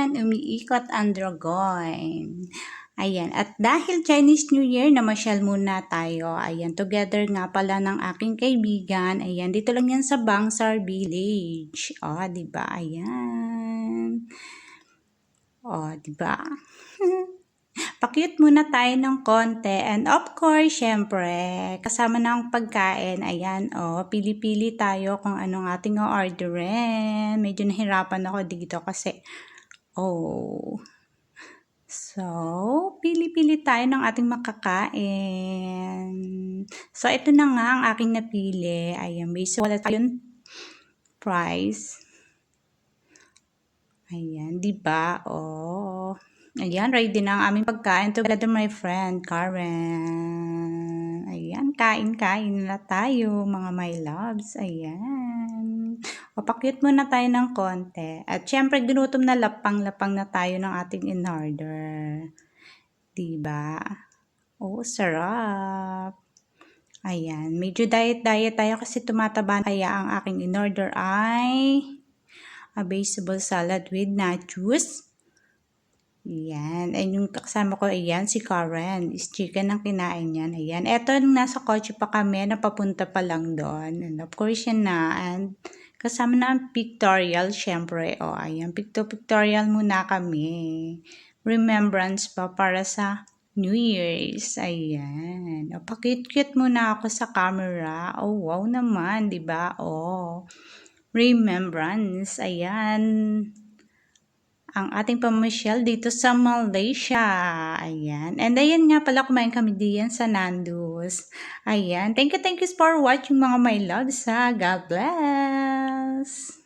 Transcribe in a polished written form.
naman, umiikot ang dragon. Ayan, at dahil Chinese New Year, namasyal muna tayo. Ayan, together nga pala ng aking kaibigan. Ayan, dito lang yan sa Bangsar Village. O, diba? Ayan. O, diba? Pakyut muna tayo ng konti. And of course, syempre, kasama ng pagkain. Ayan, pili-pili tayo kung anong ating o-orderin. Medyo nahirapan ako dito kasi, So, pili-pili tayo ng ating makakain. So, ito na nga ang aking napili. Ayan, may wala tayong price. Ayan, diba? Ayan, ready na ang aming pagkain together my friend, Karen. Ayan, kain-kain na tayo, mga my loves. Ayan. Papakyut muna tayo ng konti. At syempre, ginutom na lapang-lapang na tayo ng ating in-order. Diba? Sarap. Ayan, medyo diet-diet tayo kasi tumataba. Kaya ang aking in-order ay a vegetable salad with nachos. Ayan. And yung kasama ko, ayan, si Karen. Is chicken ang kinain niyan. Ayan. Eto, nasa kotse pa kami, napapunta pa lang doon. And of course, yan na. And kasama na ang pictorial, syempre. Ayan, pictorial muna kami. Remembrance pa para sa New Year's. Ayan. Pakit-cute muna ako sa camera. Wow naman, diba? Remembrance. Ayan. Ang ating pamasyal dito sa Malaysia. Ayan. And ayan nga pala, kumain kami diyan sa Nando's. Ayan. Thank you for watching mga my loves. God bless.